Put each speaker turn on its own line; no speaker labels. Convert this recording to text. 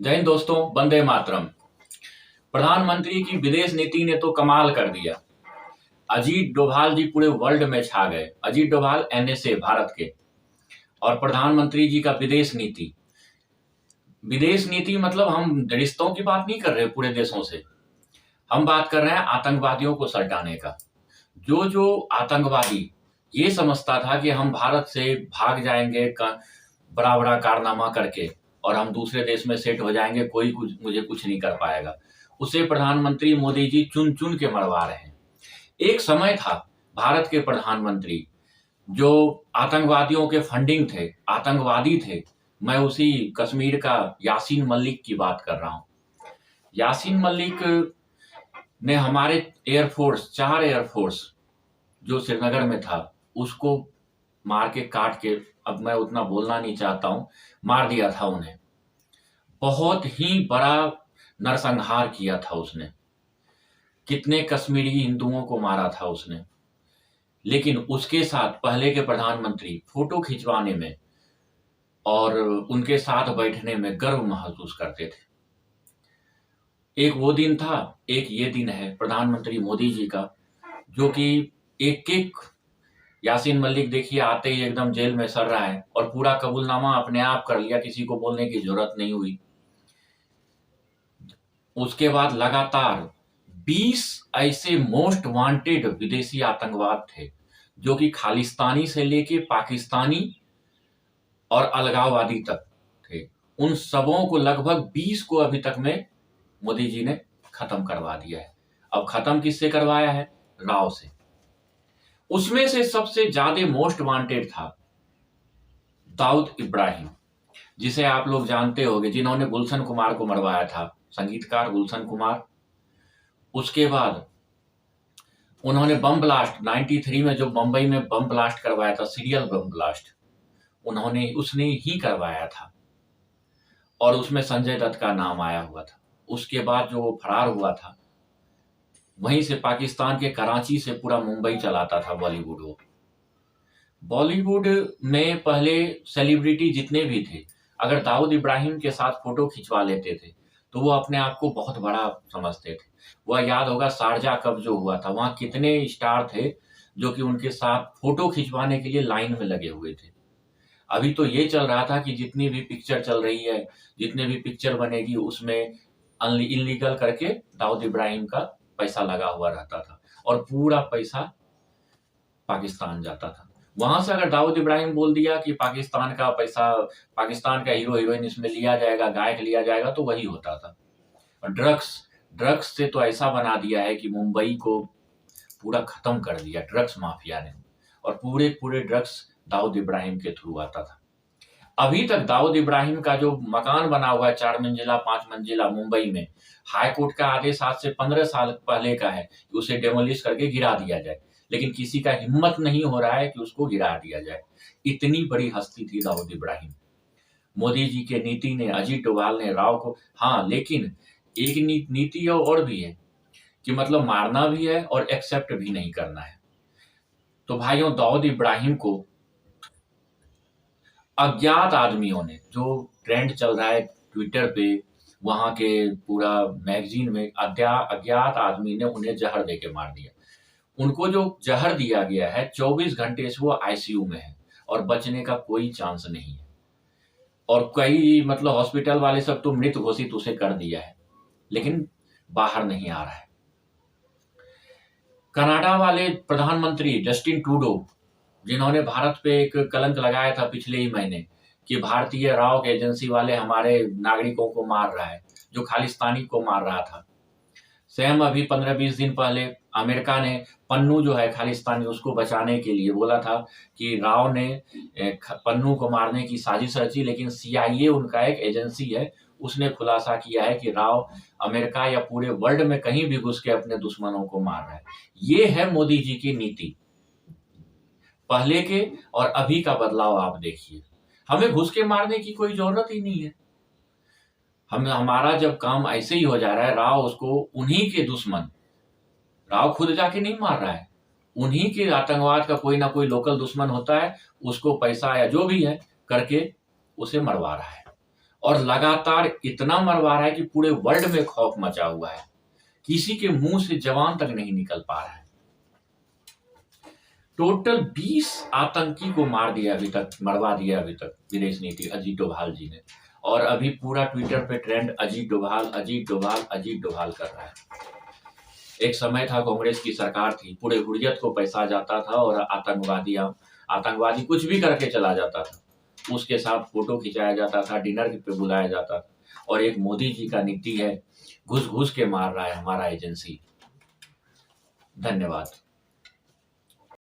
जय हिंद दोस्तों, वंदे मातरम। प्रधानमंत्री की विदेश नीति ने तो कमाल कर दिया। अजीत डोभाल जी पूरे वर्ल्ड में छा गए। अजीत डोभाल एनएसए भारत के, और प्रधानमंत्री जी का विदेश नीति मतलब हम रिश्तों की बात नहीं कर रहे पूरे देशों से। हम बात कर रहे हैं आतंकवादियों को सल्टाने का। जो जो आतंकवादी ये समझता था कि हम भारत से भाग जाएंगे बड़ा बड़ा कारनामा करके और हम दूसरे देश में सेट हो जाएंगे, कोई मुझे कुछ नहीं कर पाएगा, उसे प्रधानमंत्री मोदी जी चुन चुन के मरवा रहे हैं। एक समय था भारत के प्रधानमंत्री जो आतंकवादियों के फंडिंग थे, आतंकवादी थे। मैं उसी कश्मीर का यासीन मलिक की बात कर रहा हूं। यासीन मलिक ने हमारे एयरफोर्स, 4 एयरफोर्स जो श्रीनगर में था उसको मार के काट के, अब मैं उतना बोलना नहीं चाहता हूं, मार दिया था उन्हें। बहुत ही बड़ा नरसंहार किया था उसने। कितने कश्मीरी हिंदुओं को मारा था उसने। लेकिन उसके साथ पहले के प्रधानमंत्री फोटो खिंचवाने में और उनके साथ बैठने में गर्व महसूस करते थे। एक वो दिन था, एक ये दिन है प्रधानमंत्री मोदी जी का, जो कि एक एक यासीन मलिक देखिए आते ही एकदम जेल में सड़ रहा है और पूरा कबूलनामा अपने आप कर लिया, किसी को बोलने की जरूरत नहीं हुई। उसके बाद लगातार 20 ऐसे मोस्ट वांटेड विदेशी आतंकवाद थे जो कि खालिस्तानी से लेके पाकिस्तानी और अलगाववादी तक थे। उन सबों को, लगभग 20 को अभी तक में मोदी जी ने खत्म करवा दिया है। अब खत्म किससे करवाया है? राव से। उसमें से सबसे ज्यादा मोस्ट वांटेड था दाऊद इब्राहिम, जिसे आप लोग जानते होंगे, जिन्होंने गुलशन कुमार को मरवाया था, संगीतकार गुलशन कुमार। उसके बाद उन्होंने बम ब्लास्ट 93 में जो मुंबई में बम ब्लास्ट करवाया था, सीरियल बम ब्लास्ट, उसने ही करवाया था और उसमें संजय दत्त का नाम आया हुआ था। उसके बाद जो वो फरार हुआ था, वहीं से पाकिस्तान के कराची से पूरा मुंबई चलाता था बॉलीवुड। वो बॉलीवुड में पहले सेलिब्रिटी जितने भी थे, अगर दाऊद इब्राहिम के साथ फोटो खिंचवा लेते थे तो वो अपने आप को बहुत बड़ा समझते थे। वह याद होगा शारजा कब जो हुआ था, वहां कितने स्टार थे जो कि उनके साथ फोटो खिंचवाने के लिए लाइन में लगे हुए थे। अभी तो ये चल रहा था कि जितनी भी पिक्चर चल रही है, जितने भी पिक्चर बनेगी, उसमें इलीगल करके दाऊद इब्राहिम का पैसा लगा हुआ रहता था और पूरा पैसा पाकिस्तान जाता था। वहां से अगर दाऊद इब्राहिम बोल दिया कि पाकिस्तान का पैसा, पाकिस्तान का हीरो हीरोइन इसमें लिया जाएगा, गायक लिया जाएगा, तो वही होता था। और ड्रग्स से तो ऐसा बना दिया है कि मुंबई को पूरा खत्म कर दिया ड्रग्स माफिया ने, और पूरे पूरे ड्रग्स दाऊद इब्राहिम के थ्रू आता था। अभी तक दाऊद इब्राहिम का जो मकान बना हुआ है 4 मंजिला 5 मंजिला मुंबई में, हाई कोर्ट का आदेश आज से 15 साल पहले का है कि उसे डेमोलिश करके गिरा दिया जाए, लेकिन किसी का हिम्मत नहीं हो रहा है कि उसको गिरा दिया जाए। इतनी बड़ी हस्ती थी दाऊद इब्राहिम। मोदी जी के नीति ने, अजीत डोभाल ने राव को, हाँ, लेकिन एक नीति और भी है कि मतलब मारना भी है और एक्सेप्ट भी नहीं करना है। तो भाइयों, दाऊद इब्राहिम को अज्ञात आदमियों ने, जो ट्रेंड चल रहा है ट्विटर पे, वहां के पूरा मैगजीन में, अज्ञात आदमी ने उन्हें जहर देके मार दिया। उनको जो जहर दिया गया है, 24 घंटे से वो आईसीयू में है और बचने का कोई चांस नहीं है। और कई मतलब हॉस्पिटल वाले सब तो मृत घोषित उसे कर दिया है, लेकिन बाहर नहीं आ रहा है। कनाडा वाले प्रधानमंत्री जस्टिन ट्रूडो, जिन्होंने भारत पे एक कलंक लगाया था पिछले ही महीने कि भारतीय राव एजेंसी वाले हमारे नागरिकों को मार रहा है, जो खालिस्तानी को मार रहा था। सेम अभी 15-20 दिन पहले अमेरिका ने पन्नू जो है खालिस्तानी, उसको बचाने के लिए बोला था कि राव ने पन्नू को मारने की साजिश रची, लेकिन सीआईए उनका एक एजेंसी है, उसने खुलासा किया है कि राव अमेरिका या पूरे वर्ल्ड में कहीं भी घुस के अपने दुश्मनों को मार रहा है। ये है मोदी जी की नीति। पहले के और अभी का बदलाव आप देखिए। हमें घुस के मारने की कोई जरूरत ही नहीं है। हमारा जब काम ऐसे ही हो जा रहा है, राव उसको, उन्हीं के दुश्मन, राव खुद जाके नहीं मार रहा है, उन्हीं के आतंकवाद का कोई ना कोई लोकल दुश्मन होता है, उसको पैसा या जो भी है करके उसे मरवा रहा है। और लगातार इतना मरवा रहा है कि पूरे वर्ल्ड में खौफ मचा हुआ है। किसी के मुंह से जवान तक नहीं निकल पा रहा है। टोटल 20 आतंकी को मार दिया अभी तक, मरवा दिया अभी तक विदेश नीति अजीत डोभाल जी ने। और अभी पूरा ट्विटर पे ट्रेंड अजीत डोभाल अजीत डोभाल अजीत डोभाल कर रहा है। एक समय था, कांग्रेस की सरकार थी, पूरे हुर्रियत को पैसा जाता था और आतंकवादी कुछ भी करके चला जाता था, उसके साथ फोटो खिंचाया जाता था, डिनर पे बुलाया जाता था। और एक मोदी जी का नीति है, घुस घुस के मार रहा है हमारा एजेंसी। धन्यवाद।